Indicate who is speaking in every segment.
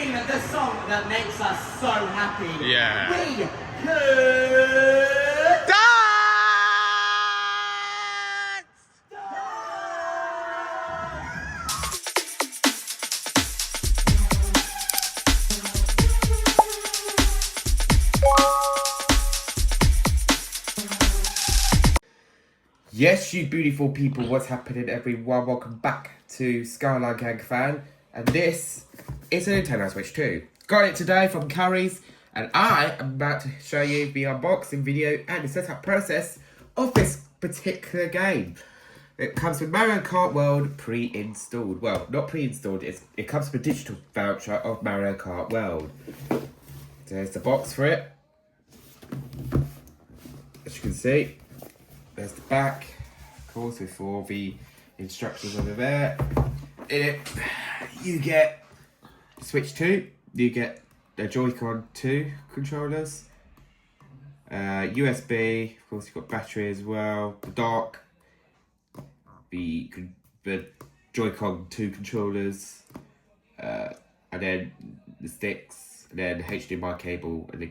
Speaker 1: sing the song that makes us so happy.
Speaker 2: Yeah.
Speaker 1: We could
Speaker 2: Dance!
Speaker 3: Yes, you beautiful people, what's happening everyone? Welcome back to Skyline Gang Fan. And this is a Nintendo Switch 2. Got it today from Curry's. And I am about to show you the unboxing video and the setup process of this particular game. It comes with Mario Kart World pre-installed. Well, not pre-installed, it comes with a digital voucher of Mario Kart World. There's the box for it. As you can see. There's the back, of course, with all the instructions over there. In it, you get Switch 2, you get the Joy-Con 2 controllers, USB, of course you've got battery as well, the dock, the Joy-Con 2 controllers, and then the sticks, and then HDMI cable, and the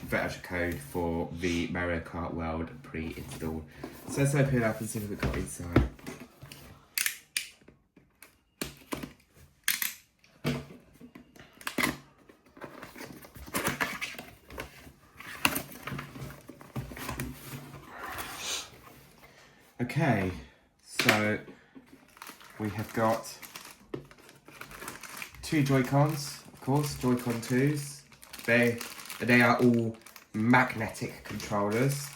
Speaker 3: voucher code for the Mario Kart World pre-installed. So let's open it up and see what we've got inside. Okay, so we have got two Joy-Cons, of course, Joy-Con 2s. They are all magnetic controllers.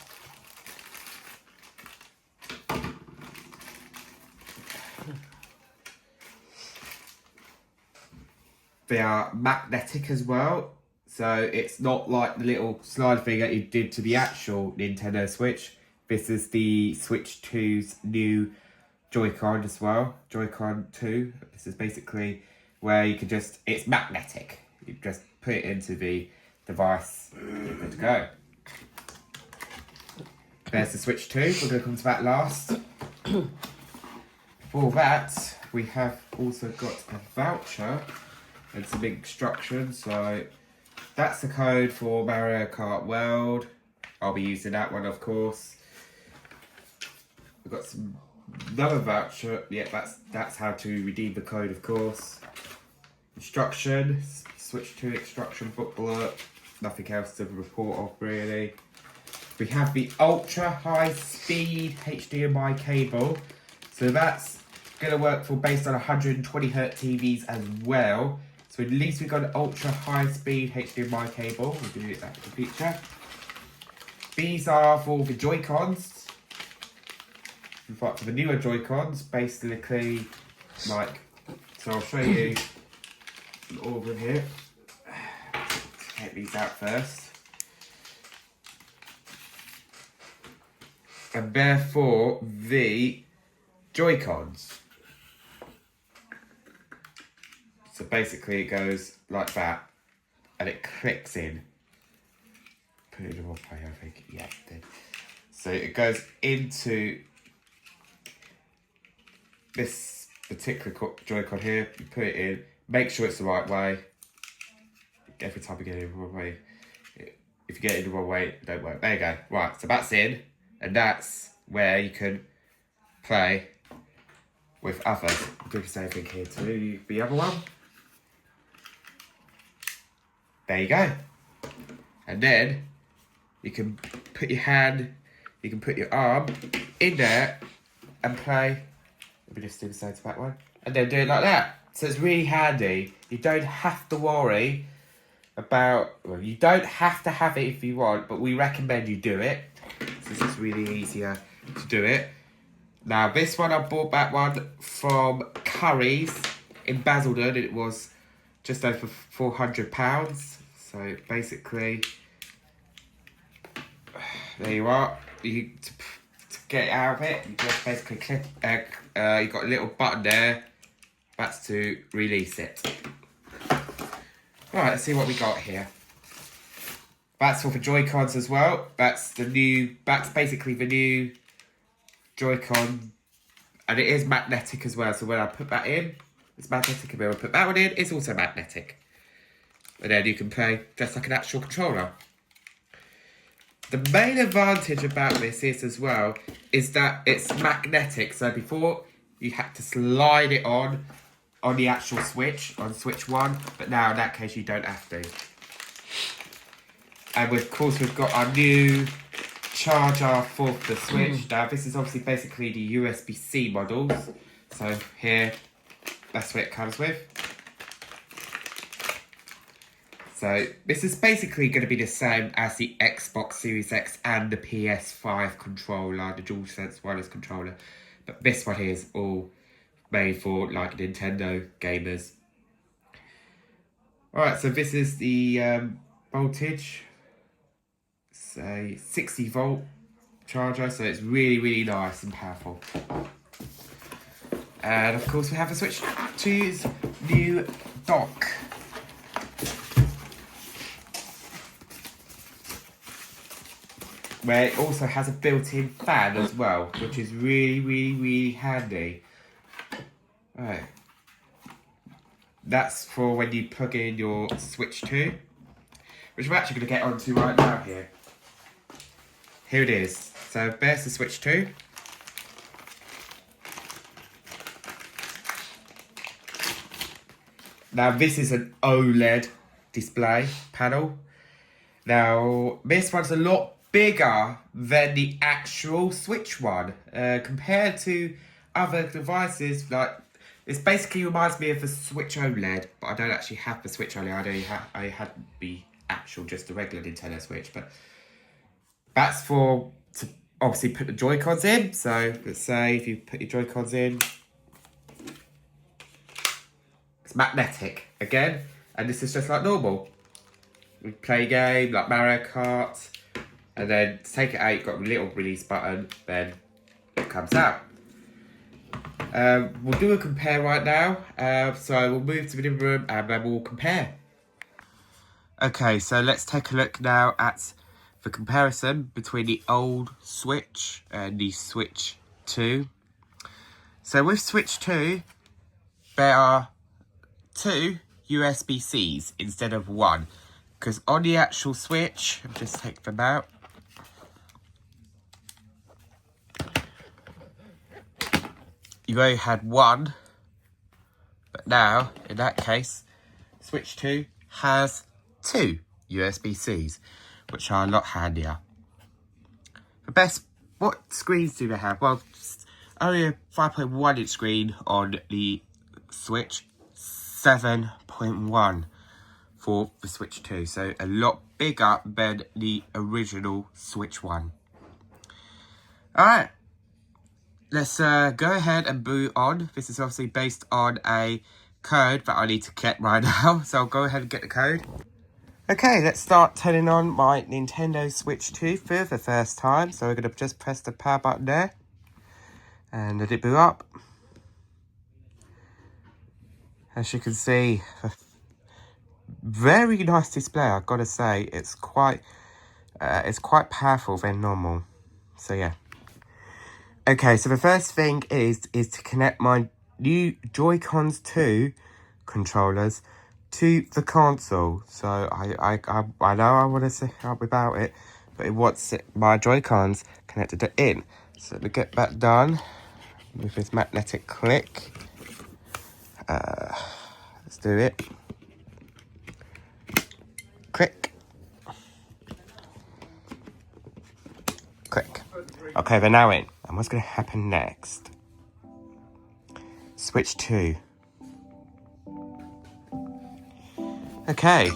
Speaker 3: They are magnetic as well, so it's not like the little slide thing that you did to the actual Nintendo Switch. This is the Switch 2's new Joy-Con as well, Joy-Con 2. This is basically where you can just, it's magnetic. You just put it into the device, you're good to go. There's the Switch 2, we're going to come to that last. For that, we have also got a voucher and some instructions. So that's the code for Mario Kart World. I'll be using that one, of course. We've got another voucher. Yeah, that's how to redeem the code, of course. Instructions, Switch 2 instruction booklet. Nothing else to report off really. We have the ultra high speed HDMI cable. So that's going to work for based on 120Hz TVs as well. So at least we've got an ultra high speed HDMI cable. We'll do that in the future. These are for the Joy-Cons. For the newer Joy-Cons, basically like, so I'll show you all of them here. Take these out first. And therefore the Joy-Cons. So basically it goes like that and it clicks in. Put it in the wrong way, I think. Yeah, it did. So it goes into this particular Joy-Con here. You put it in, make sure it's the right way. Every time you get it in the wrong way, if you get it in the wrong way, it don't work. There you go. Right, so that's in, and that's where you can play with others. Do the same thing here to the other one. There you go. And then you can put your hand, you can put your arm in there and play. Let me just do the same to that one. And then do it like that. So it's really handy. You don't have to worry about, well, you don't have to have it if you want, but we recommend you do it. So this is really easier to do it. Now this one, I bought that one from Curry's in Basildon. It was just over £400. So basically, there you are. To get it out of it, you just basically click, you've got a little button there. That's to release it. Right, let's see what we got here. That's for the Joy-Cons as well. That's basically the new Joy-Con. And it is magnetic as well. So when I put that in, it's magnetic. And when I put that one in, it's also magnetic. And then you can play just like an actual controller. The main advantage about this is as well, is that it's magnetic. So before you had to slide it on the actual Switch, on Switch 1. But now in that case you don't have to. And of course we've got our new charger for the Switch. Now this is obviously basically the USB-C models. So here, that's what it comes with. So this is basically going to be the same as the Xbox Series X and the PS5 controller, the DualSense wireless controller. But this one here is all made for like Nintendo gamers. Alright, so this is the voltage. So 60 volt charger, so it's really, really nice and powerful. And of course we have the Switch 2's new dock. Where it also has a built-in fan as well, which is really, really, really handy. Right. That's for when you plug in your Switch 2, which we're actually going to get onto right now here. Here it is. So there's the Switch 2. Now this is an OLED display panel. Now this one's a lot bigger than the actual Switch one. Compared to other devices, like this basically reminds me of the Switch OLED, but I don't actually have the Switch OLED. I had the actual, just the regular Nintendo Switch, but that's for to obviously put the Joy-Cons in. So let's say if you put your Joy-Cons in, it's magnetic again, and this is just like normal. We play a game like Mario Kart, and then to take it out, you've got a little release button, then it comes out. We'll do a compare right now. So we'll move to the living room and then we'll compare. Okay, so let's take a look now at the comparison between the old Switch and the Switch 2. So with Switch 2, there are 2 USB-Cs instead of 1. Because on the actual Switch, I'll just take them out. You only had 1, but now, in that case, Switch 2 has 2 USB-Cs, which are a lot handier. What screens do they have? Well, only a 5.1 inch screen on the Switch, 7.1 for the Switch 2, so a lot bigger than the original Switch 1. Alright. Let's go ahead and boot on. This is obviously based on a code that I need to get right now. So I'll go ahead and get the code. Okay, let's start turning on my Nintendo Switch 2 for the first time. So we're going to just press the power button there. And let it boot up. As you can see, very nice display, I've got to say. It's quite powerful than normal. So yeah. Okay, so the first thing is to connect my new Joy-Cons 2 controllers to the console. So I know I want to say up about it, but it wants my Joy-Cons connected in. So to get that done with this magnetic click, let's do it. Click. Click. Okay, they're now in. And what's going to happen next? Switch 2. Okay.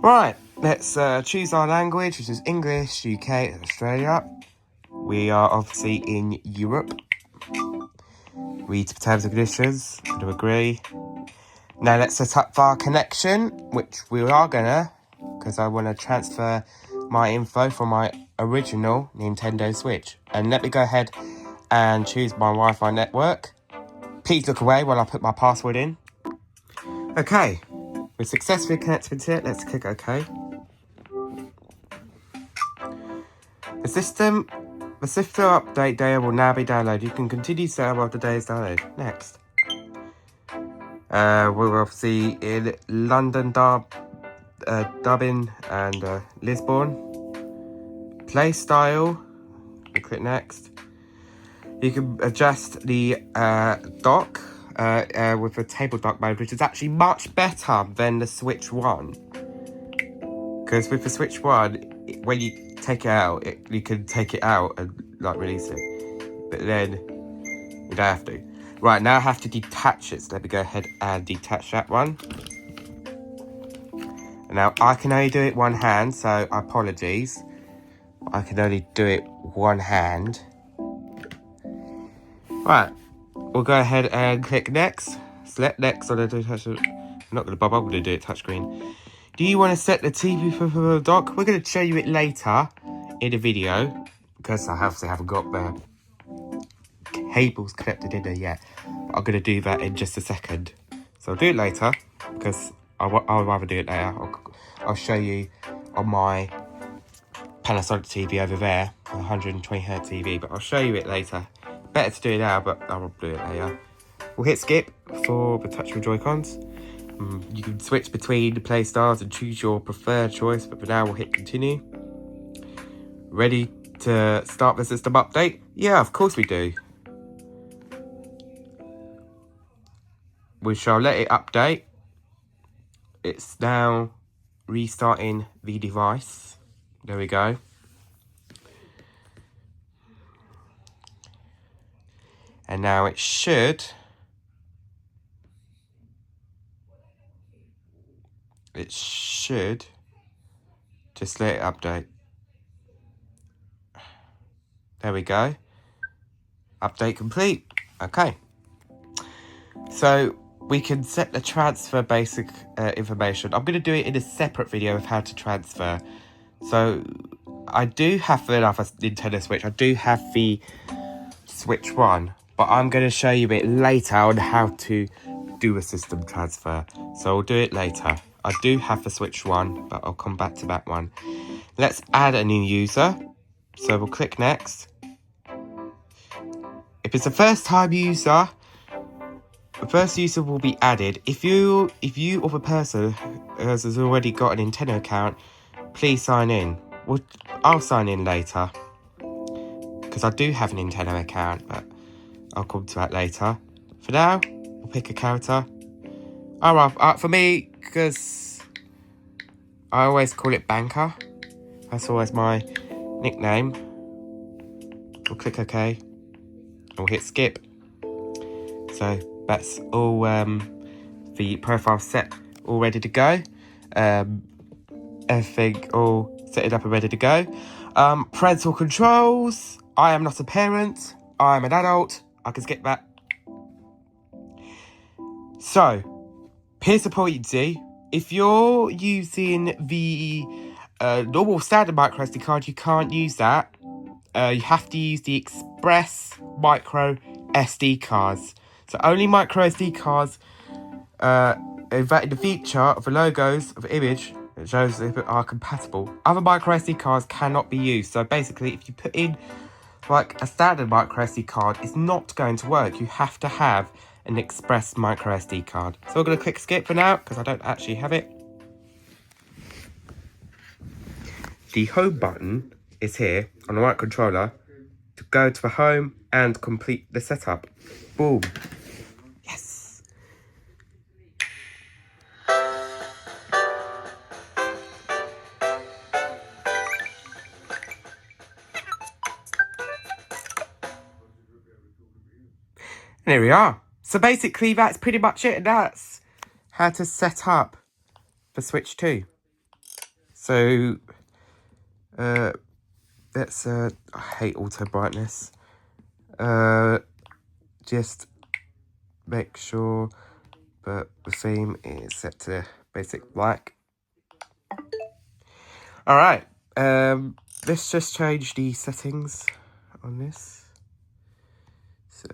Speaker 3: Right, let's choose our language, which is English, UK, and Australia. We are obviously in Europe. Read the terms and conditions. Going to agree. Now let's set up our connection, which we are gonna, because I want to transfer my info from my original Nintendo Switch. And let me go ahead and choose my Wi-Fi network. Please look away while I put my password in. Okay, we're successfully connected to it. Let's click OK. The system update data will now be downloaded. You can continue setup while the data is downloaded. Next. We're obviously in London, Dublin and Lisbon. Play style. We click next. You can adjust the dock with the table dock mode, which is actually much better than the Switch 1. Because with the Switch 1, when you take it out, you can take it out and like release it. But then you don't have to. Right, now I have to detach it. So let me go ahead and detach that one. Now I can only do it one hand, so apologies. I can only do it one hand. Right, we'll go ahead and click next. Select next on the touch. I'm not going to bother, I'm going to do it touchscreen. Do you want to set the TV for the dock? We're going to show you it later in the video, because I obviously haven't got the cables connected in there yet. But I'm going to do that in just a second. So I'll do it later, because I'll rather do it later. I'll show you on my Panasonic TV over there, 120Hz TV, but I'll show you it later. Better to do it now, but I'll do it later. We'll hit skip for the touch with Joy-Cons. You can switch between the play styles and choose your preferred choice, but for now we'll hit continue. Ready to start the system update? Yeah, of course we do. We shall let it update. It's now restarting the device. There we go. And now it should just let it update. There we go. Update complete. Okay. So we can set the transfer basic information. I'm going to do it in a separate video of how to transfer. So I do have another Nintendo Switch. I do have the Switch 1. But I'm going to show you it later on how to do a system transfer. So I'll do it later. I do have the Switch 1, but I'll come back to that one. Let's add a new user. So we'll click next. If it's a first time user, the first user will be added. If you or the person has already got a Nintendo account, please sign in. I'll sign in later, because I do have a Nintendo account, but I'll come to that later. For now, we'll pick a character. Alright, for me, because I always call it Banker. That's always my nickname. We'll click OK. And we'll hit skip. So that's all the profile set, all ready to go. Everything all set it up and ready to go. Parental controls. I am not a parent. I am an adult. I can skip that. So, here's the point, see. If you're using the normal standard micro SD card, you can't use that. You have to use the Express micro SD cards. So only micro SD cards invented the feature of the logos of the image that shows if it are compatible. Other micro SD cards cannot be used. So basically, if you put in like a standard micro SD card, it's not going to work. You have to have an Express micro SD card. So we're going to click skip for now, because I don't actually have it. The home button is here on the right controller to go to the home and complete the setup. Boom. Yes. And here we are. So basically, that's pretty much it. And that's how to set up the Switch 2. So, let's, I hate auto brightness. Just make sure that the theme is set to basic black. Alright, let's just change the settings on this. So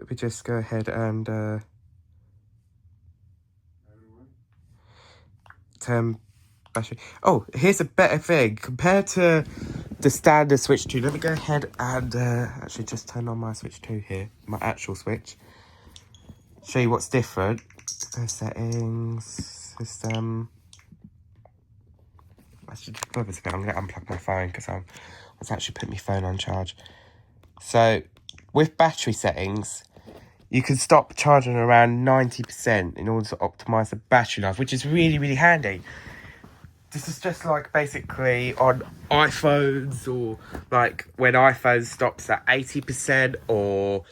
Speaker 3: we just go ahead and turn battery. Oh, here's a better thing compared to the standard Switch 2. Let me go ahead and actually just turn on my Switch 2 here, my actual Switch. Show you what's different. Settings, system. actually, I'm going to unplug my phone because I was actually putting my phone on charge. So, with battery settings, you can stop charging around 90% in order to optimize the battery life, which is really, really handy. This is just like basically on iPhones, or like when iPhone stops at 80%, or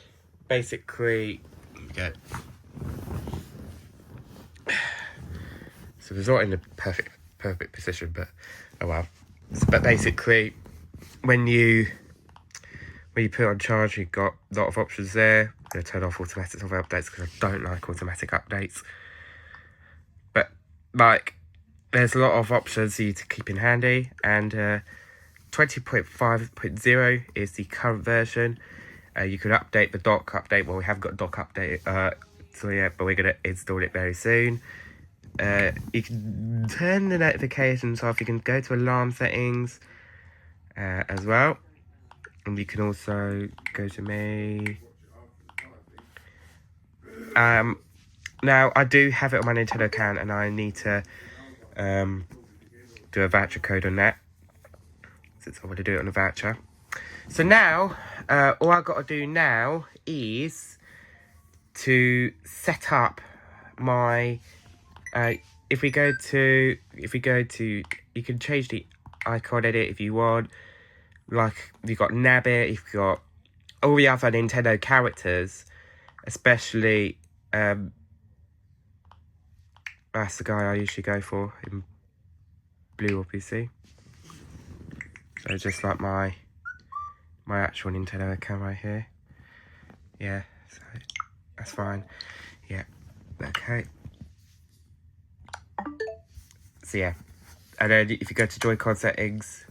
Speaker 3: basically, okay. So it's not in the perfect position, but oh well. But basically, when you put it on charge, you've got a lot of options there. I'm going to turn off automatic software updates because I don't like automatic updates. But like, there's a lot of options for you to keep in handy, and 20.5.0 is the current version. You can update the dock update. Well, we haven't got a dock update so yet, but we're going to install it very soon. You can turn the notifications off. You can go to alarm settings as well, and you can also go to me. Now I do have it on my Nintendo account, and I need to do a voucher code on that, since I want to do it on a voucher. So now, all I've got to do now is to set up my. If we go to, you can change the icon edit if you want. Like, you've got Nabbit, you've got all the other Nintendo characters, especially, that's the guy I usually go for in blue, obviously. So just like my actual Nintendo account right here. Yeah, so that's fine. Yeah, okay. So yeah, and then if you go to Joy-Con settings,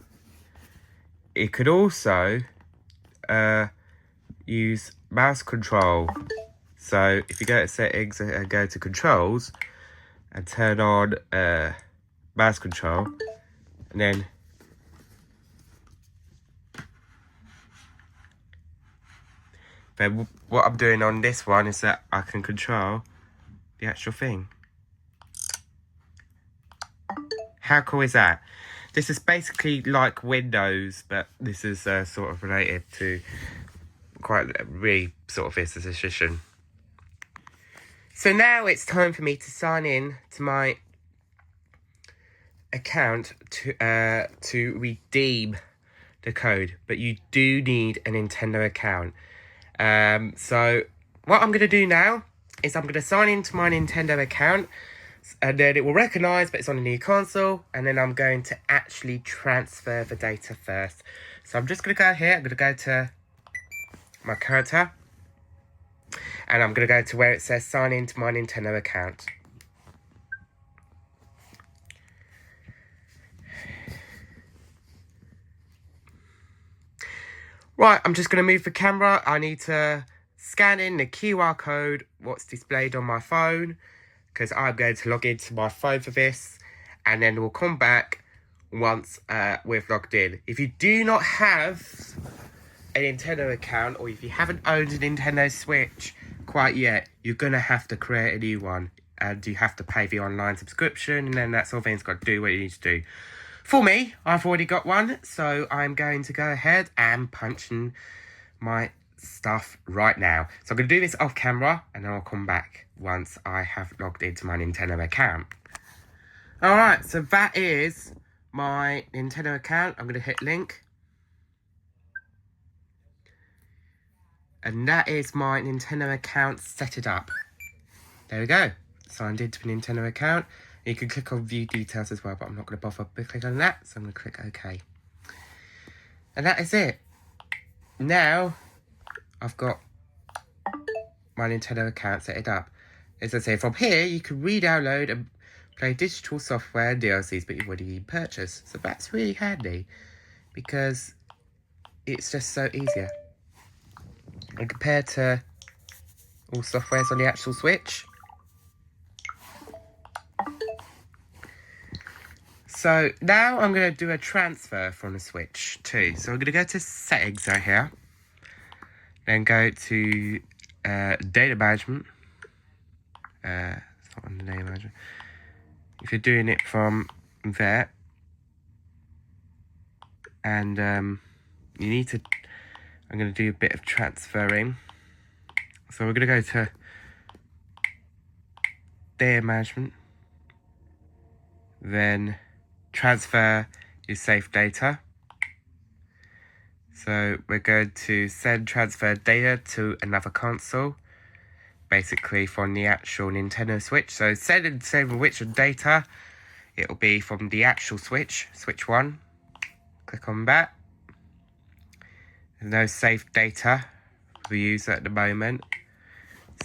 Speaker 3: it could also use mouse control. So if you go to settings and go to controls and turn on mouse control, and then what I'm doing on this one is that I can control the actual thing. How cool is that? This is basically like Windows, but this is sort of related to quite really sort of this decision. So now it's time for me to sign in to my account to redeem the code, but you do need a Nintendo account. So what I'm going to do now is I'm going to sign into my Nintendo account, and then it will recognise that it's on a new console, and then I'm going to actually transfer the data first. So I'm just going to go here, I'm going to go to my character, and I'm going to go to where it says sign into my Nintendo account. Right, I'm just going to move the camera. I need to scan in the QR code, what's displayed on my phone, because I'm going to log into my phone for this, and then we'll come back once we've logged in. If you do not have a Nintendo account, or if you haven't owned a Nintendo Switch quite yet, you're going to have to create a new one, and you have to pay the online subscription, and then that sort of thing's got to do what you need to do. For me, I've already got one, so I'm going to go ahead and punch in my stuff right now. So I'm going to do this off camera, and then I'll come back once I have logged into my Nintendo account. Alright, so that is my Nintendo account. I'm going to hit link. And that is my Nintendo account set it up. There we go. Signed into the Nintendo account. You can click on view details as well, but I'm not going to bother clicking on that, so I'm going to click OK. And that is it. Now, I've got my Nintendo account set it up. As I say, from here, you can re-download and play digital software and DLCs, but you've already purchased. So that's really handy, because it's just so easier. And compared to all softwares on the actual Switch. So now I'm going to do a transfer from the Switch too. So I'm going to go to settings right here. Then go to data management. It's not on the data management. If you're doing it from there, and you need to, I'm going to do a bit of transferring. So we're going to go to data management, then transfer your saved data. So we're going to send transfer data to another console, basically from the actual Nintendo Switch. So send and save which data, it'll be from the actual Switch, Switch 1. Click on that. There's no saved data for the user at the moment.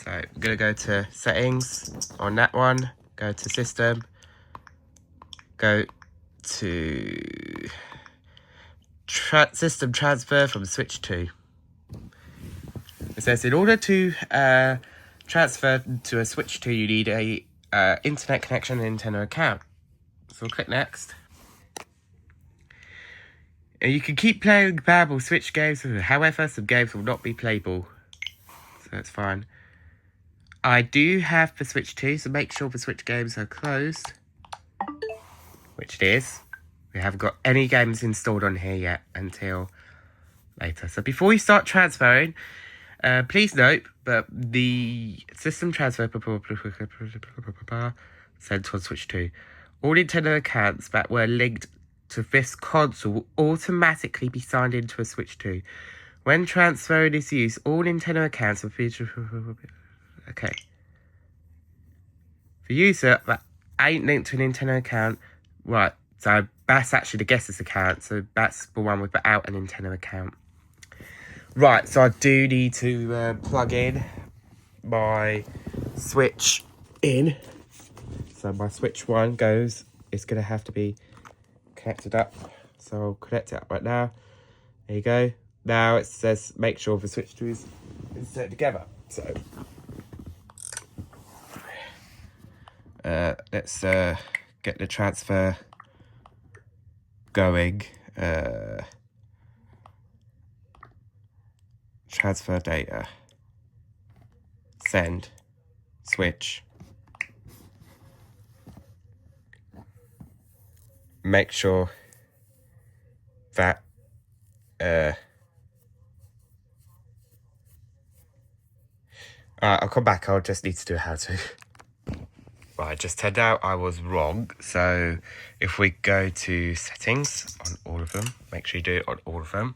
Speaker 3: So I'm going to go to settings on that one, go to system, go to system transfer from Switch 2. It says in order to transfer to a Switch 2, you need a internet connection and Nintendo account. So we'll click next. And you can keep playing compatible Switch games, however, some games will not be playable. So that's fine. I do have the Switch 2, so make sure the Switch games are closed. Which it is. We haven't got any games installed on here yet until later. So before you start transferring, please note that the system transfer sent to Switch 2. All Nintendo accounts that were linked to this console will automatically be signed into a Switch 2. When transferring is used, all Nintendo accounts will be... Okay. The user that ain't linked to a Nintendo account... Right, so that's actually the guest's account. So that's the one without a Nintendo account. Right, so I do need to plug in my Switch in. So my Switch 1 goes... It's going to have to be connected up. So I'll connect it up right now. There you go. Now it says make sure the Switch 2 is inserted together. So let's get the transfer going. Transfer data. Send. Switch. Make sure that I'll come back. I'll just need to do a how to. Right, just turned out I was wrong. So if we go to settings on all of them, make sure you do it on all of them,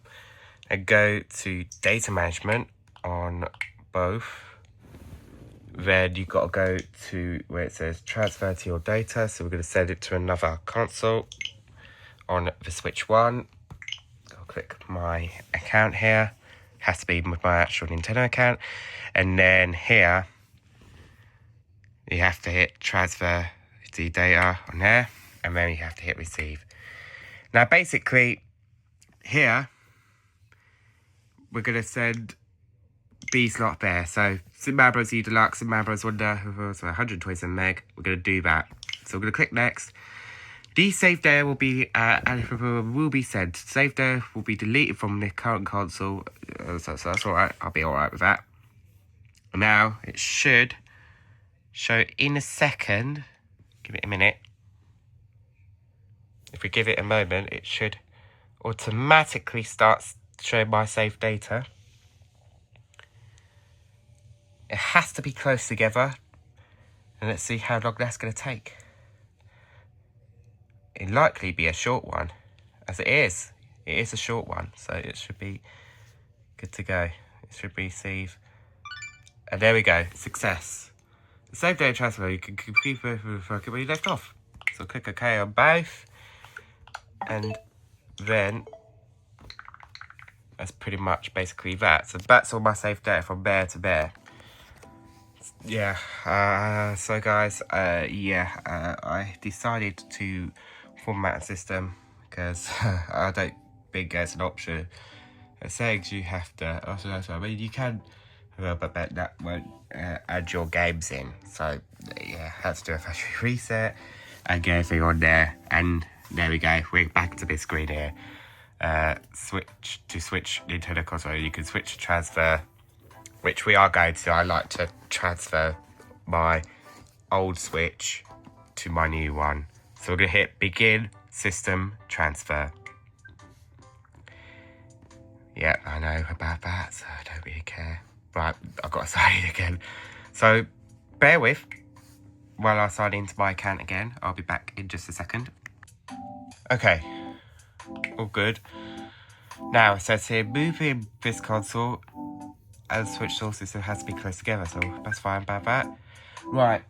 Speaker 3: and go to data management on both. Then you've got to go to where it says transfer to your data. So we're going to send it to another console on the Switch 1. I'll click my account here. Has to be with my actual Nintendo account. And then here, you have to hit transfer the data on there. And then you have to hit receive. Now basically, here, we're going to send B's Not Bear. So Super Mario Bros. U Deluxe, Super Mario Bros. Wonder, so 127 meg. We're going to do that. So we're going to click next. The save data will be sent. Save data will be deleted from the current console. So that's alright. I'll be alright with that. Now it should show in a second. Give it a minute. If we give it a moment, it should automatically start showing my save data. It has to be close together. And let's see how long that's going to take. It'll likely be a short one. As it is. It is a short one. So it should be good to go. It should receive. And there we go. Success. The save data transfer, you can keep it where you left off. So click OK on both. And then that's pretty much basically that. So that's all my save data from there to there. Yeah, so guys, I decided to format a system because I don't think there's an option. It says you have to, I mean, you can, but that won't add your games in. So, yeah, let's do a factory reset and get everything on there. And there we go, we're back to this screen here. Switch Nintendo console, you can switch to transfer, which we are going to. I like to transfer my old Switch to my new one. So we're going to hit begin system transfer. Yeah, I know about that, so I don't really care. Right, I've got to sign in again. So, bear with while I sign into my account again. I'll be back in just a second. Okay, all good. Now, it says here, moving this console and switch sources has to be close together, so that's fine about that. Right,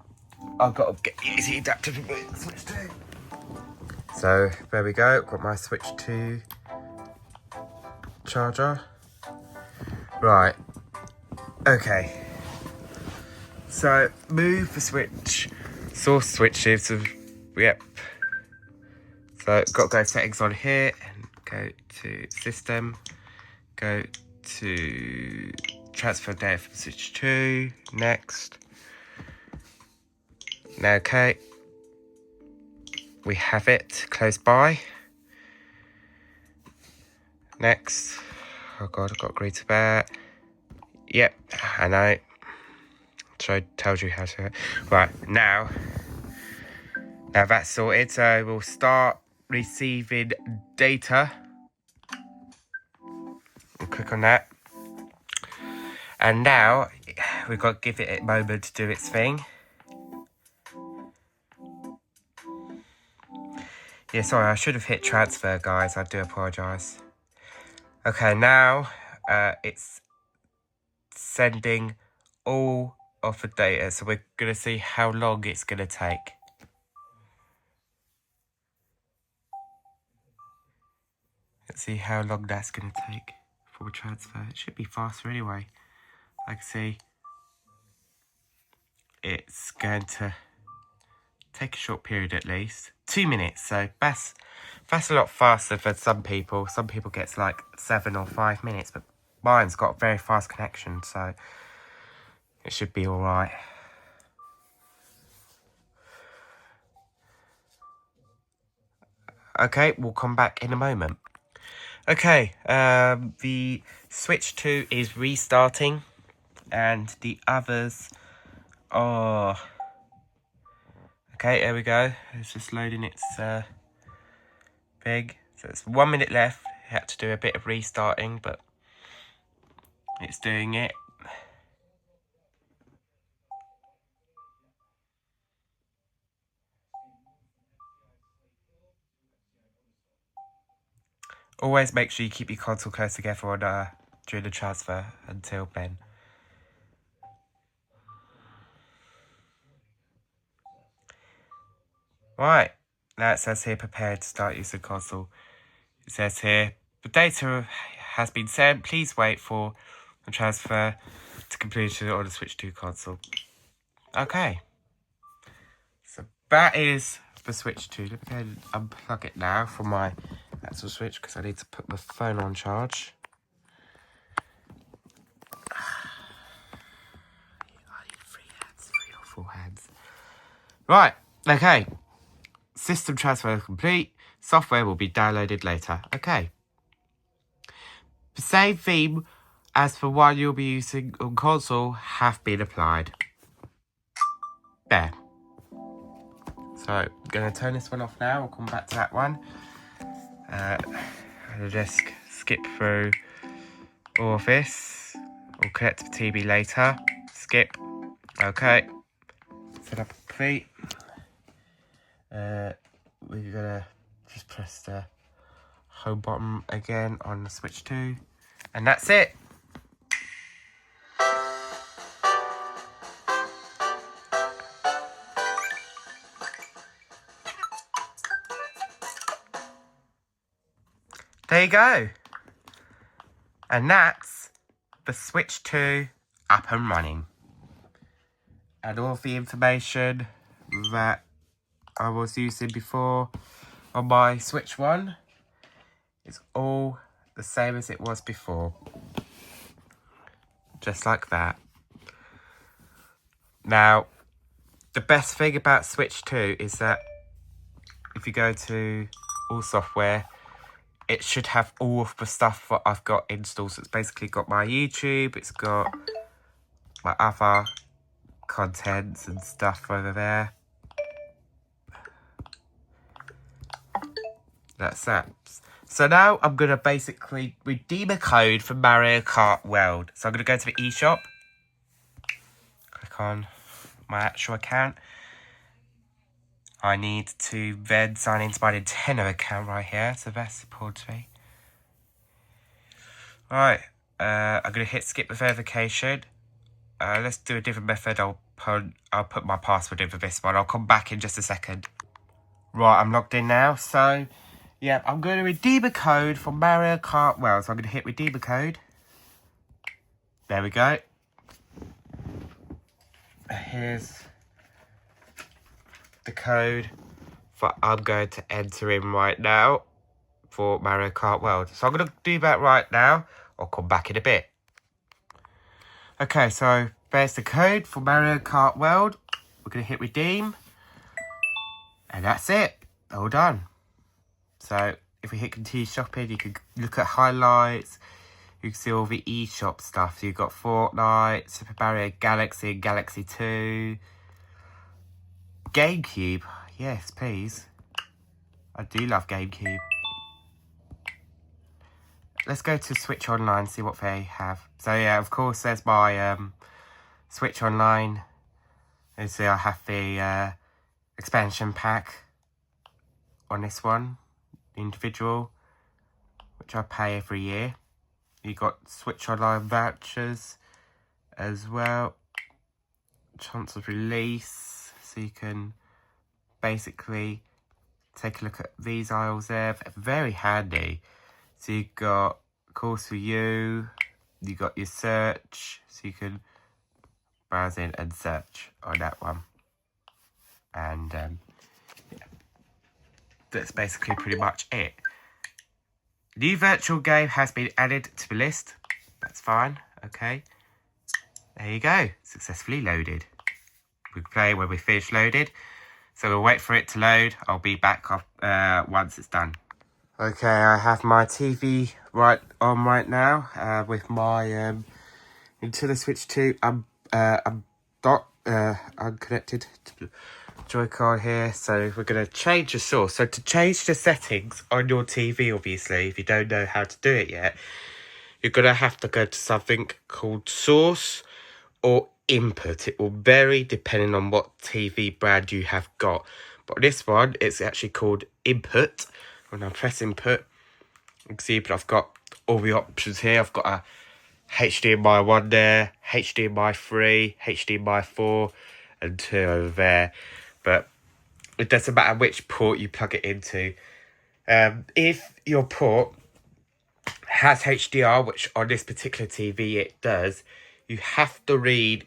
Speaker 3: I've got to get the AC adapter for the Switch 2. So, there we go. Got my Switch 2 charger. Right. Okay. So, move the switch. Source switches. Yep. So, got to go settings on here and go to system. Go to transfer data from switch 2. Next. Okay. We have it close by. Next. Oh god, I've got to agree to that. Yep, I know. Tells you how to. Right, now that's sorted, so we'll start receiving data. We'll click on that. And now we've got to give it a moment to do its thing. Yeah, sorry, I should have hit transfer, guys. I do apologise. Okay, now it's sending all of the data, so we're going to see how long it's going to take. Let's see how long that's going to take for a transfer. It should be faster anyway. I can see it's going to take a short period at least. 2 minutes, so that's a lot faster for some people. Some people gets like 7 or 5 minutes, but mine's got a very fast connection, so it should be alright. Okay, we'll come back in a moment. Okay, the Switch 2 is restarting, and the others are... Okay, there we go. It's just loading its thing. So it's 1 minute left. It had to do a bit of restarting, but it's doing it. Always make sure you keep your console close together on, during the transfer until then. Right, now it says here prepared to start using the console. It says here, the data has been sent. Please wait for the transfer to complete on the Switch 2 console. Okay. So that is the Switch 2. Let me go and unplug it now from my actual Switch because I need to put my phone on charge. I need 3 or 4 hands. Right, okay. System transfer complete. Software will be downloaded later. Okay. The same theme as the one you'll be using on console have been applied. There. So, I'm going to turn this one off now. We'll come back to that one. I'll just skip through all of this. We'll connect to the TV later. Skip. Okay. Set up complete. We're going to just press the home button again on the Switch 2. And that's it. There you go. And that's the Switch 2 up and running. And all of the information that I was using before on my Switch 1 is all the same as it was before. Just like that. Now, the best thing about Switch 2 is that if you go to all software, it should have all of the stuff that I've got installed. So it's basically got my YouTube, it's got my other contents and stuff over there. That's that. So now I'm going to basically redeem a code for Mario Kart World. So I'm going to go to the eShop. Click on my actual account. I need to then sign into my Nintendo account right here. So that's important to me. Right. I'm going to hit skip the verification. Let's do a different method. I'll put my password in for this one. I'll come back in just a second. Right, I'm logged in now. So, yeah, I'm going to redeem a code for Mario Kart World. So I'm going to hit redeem a code. There we go. Here's the code that I'm going to enter in right now for Mario Kart World. So I'm going to do that right now. I'll come back in a bit. Okay, so there's the code for Mario Kart World. We're going to hit redeem. And that's it. All done. So if we hit continue shopping, you can look at highlights. You can see all the eShop stuff. So you've got Fortnite, Super Mario Galaxy, Galaxy 2, GameCube. Yes, please. I do love GameCube. Let's go to Switch Online, see what they have. So yeah, of course, there's my Switch Online. And see, I have the expansion pack on this one, individual, which I pay every year. You got Switch Online vouchers as well. Chance of release, so you can basically take a look at these aisles there. They're very handy. So you got Course for You, you got your search, so you can browse in and search on that one. And yeah, that's basically pretty much it. New virtual game has been added to the list. That's fine, okay. There you go, successfully loaded. We can play when we finish loaded. So we'll wait for it to load. I'll be back once it's done. Okay, I have my TV right now with my Nintendo Switch 2. I'm connected to the Joy-Con here, so we're going to change the source. So to change the settings on your TV, obviously, if you don't know how to do it yet, you're going to have to go to something called source or input. It will vary depending on what TV brand you have got. But this one, it's actually called input. When I press input, you can see that I've got all the options here. I've got a HDMI 1 there, HDMI 3, HDMI 4, and 2 over there. But it doesn't matter which port you plug it into. If your port has HDR, which on this particular TV it does, you have to read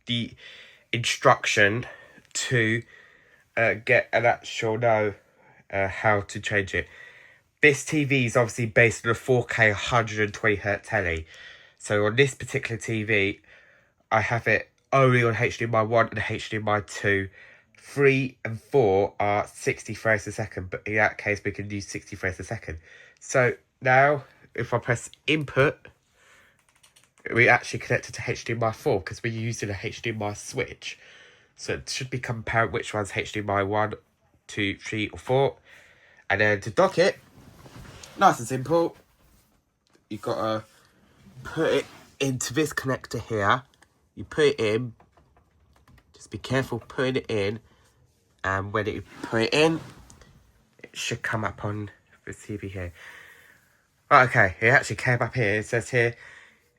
Speaker 3: the instruction to get an actual know how to change it. This TV is obviously based on a 4K 120Hz telly. So on this particular TV, I have it only on HDMI 1 and HDMI 2. 3 and 4 are 60 frames a second, but in that case, we can use 60 frames a second. So now, if I press input, we actually connected to HDMI 4 because we're using a HDMI switch. So it should become apparent which one's HDMI 1, 2, 3, or 4. And then to dock it, nice and simple. You've got to put it into this connector here. You put it in. Just be careful putting it in. And when you put it in, it should come up on the TV here. Right, okay, it actually came up here. It says here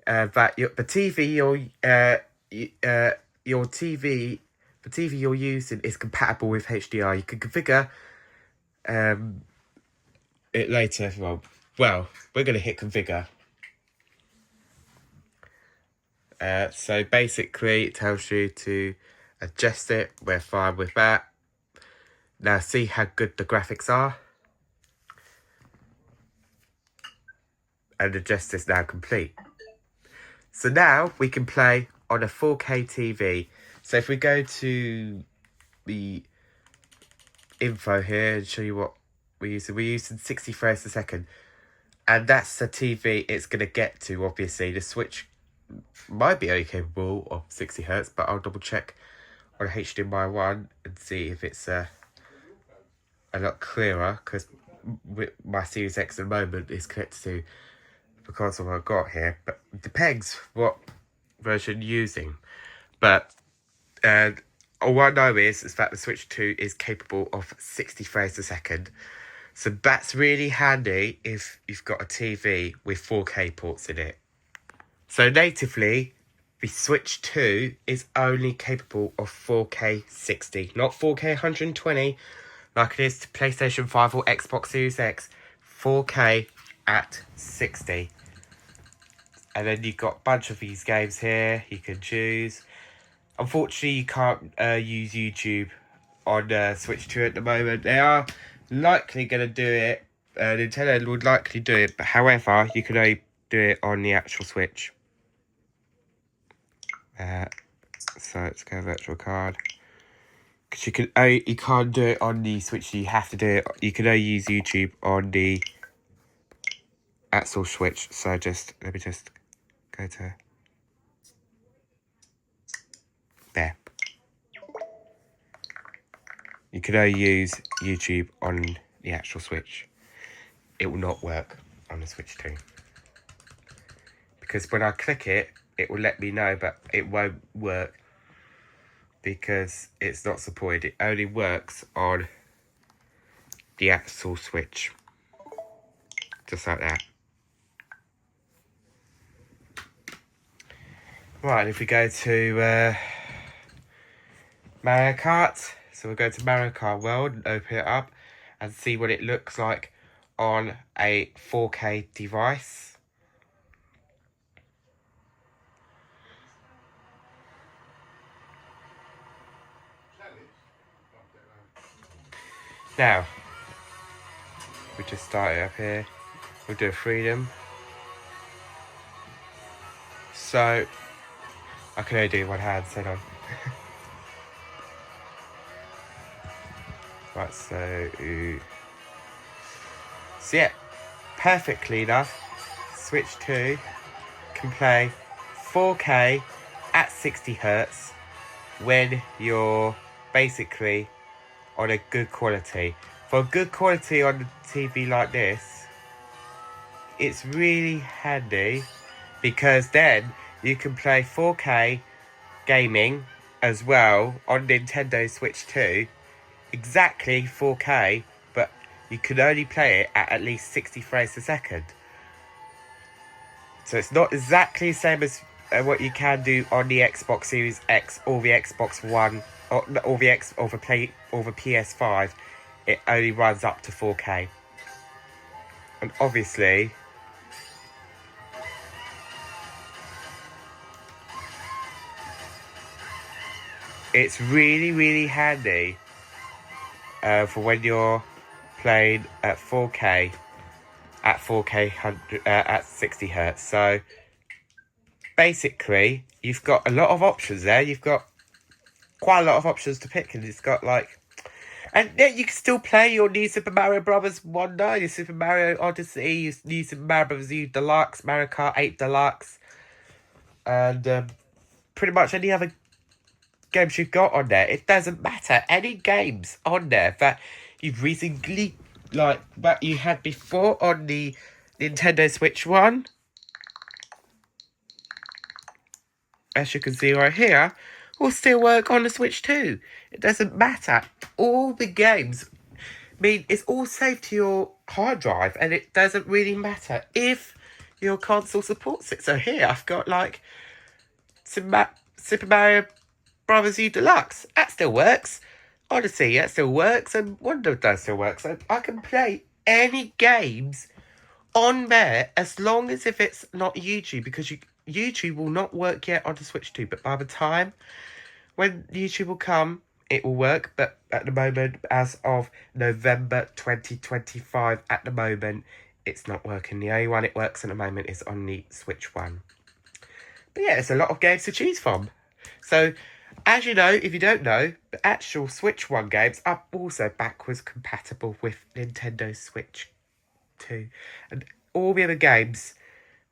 Speaker 3: that the TV you're using is compatible with HDR. You can configure it later. Well, we're going to hit configure. So basically, it tells you to adjust it. We're fine with that. Now see how good the graphics are. And the adjust is now complete. So now we can play on a 4K TV. So if we go to the info here and show you what we're using 60 frames a second. And that's the TV it's going to get to, obviously. The Switch might be only capable of 60 Hz, but I'll double check on HDMI 1 and see if it's a lot clearer, because my Series X at the moment is connected to because of what I've got here. But it depends what version you're using. But all I know is that the Switch 2 is capable of 60 frames a second. So that's really handy if you've got a TV with 4K ports in it. So natively, the Switch 2 is only capable of 4K 60, not 4K 120 like it is to PlayStation 5 or Xbox Series X. 4K at 60. And then you've got a bunch of these games here you can choose. Unfortunately, you can't use YouTube on Switch 2 at the moment. They are likely going to do it. Nintendo would likely do it, but however, you can only do it on the actual Switch. So let's go virtual card. Because you can't do it on the Switch. You have to do it. You can only use YouTube on the actual Switch. So let me just go to there. You can only use YouTube on the actual Switch. It will not work on the Switch 2. Because when I click it, it will let me know, but it won't work because it's not supported. It only works on the actual Switch. Just like that. Right, if we go to Mario Kart. So we'll go to Mario Kart World and open it up and see what it looks like on a 4K device. Now, we just start it up here. We'll do a freedom. So, I can only do one hand, so on. Right, so yeah, perfectly enough, Switch 2 can play 4K at 60 Hz when you're basically on a good quality. For good quality on a TV like this, it's really handy because then you can play 4K gaming as well on Nintendo Switch 2. Exactly 4K, but you can only play it at least 60 frames a second. So it's not exactly the same as what you can do on the Xbox Series X or the Xbox One or the PS5. It only runs up to 4K. And obviously, it's really, really handy for when you're playing at 4K, at 60 Hz. So basically, you've got a lot of options there. You've got quite a lot of options to pick, and it's got and then you can still play your New Super Mario Bros. Wonder, your Super Mario Odyssey, your New Super Mario Bros. U Deluxe, Mario Kart 8 Deluxe, and pretty much any other games you've got on there. It doesn't matter. Any games on there that you've recently, that you had before on the Nintendo Switch 1, as you can see right here, will still work on the Switch 2. It doesn't matter. All the games, it's all saved to your hard drive, and it doesn't really matter if your console supports it. So here, I've got Super Mario Bros. U Deluxe. That still works. Odyssey, that still works, and Wonder does still work. So I can play any games on there as long as if it's not YouTube, because YouTube will not work yet on the Switch 2, but by the time when YouTube will come, it will work. But at the moment, as of November 2025, at the moment, it's not working. The only one it works at the moment is on the Switch 1. But yeah, it's a lot of games to choose from. So, as you know, if you don't know, the actual Switch 1 games are also backwards compatible with Nintendo Switch 2. And all the other games,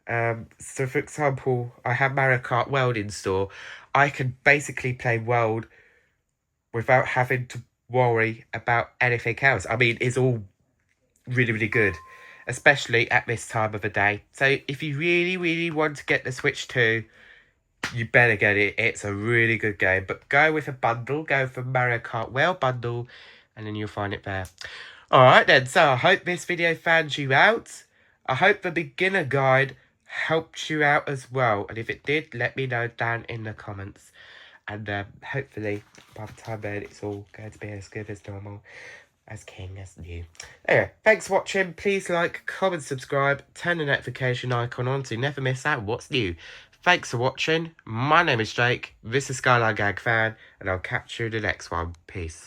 Speaker 3: so for example, I have Mario Kart World in store. I can basically play World without having to worry about anything else. I mean, it's all
Speaker 2: really, really good, especially at this time of the day. So if you really, really want to get the Switch 2, you better get it. It's a really good game. But go with a bundle. Go for Mario Kart World Bundle, and then you'll find it there. Alright then, so I hope this video found you out. I hope the beginner guide helped you out as well. And if it did, let me know down in the comments. And hopefully, by the time then, it's all going to be as good as normal. As king as new. Anyway, thanks for watching. Please like, comment, subscribe, turn the notification icon on to never miss out what's new. Thanks for watching. My name is Jake. This is Skyline Gang Fan, and I'll catch you in the next one. Peace.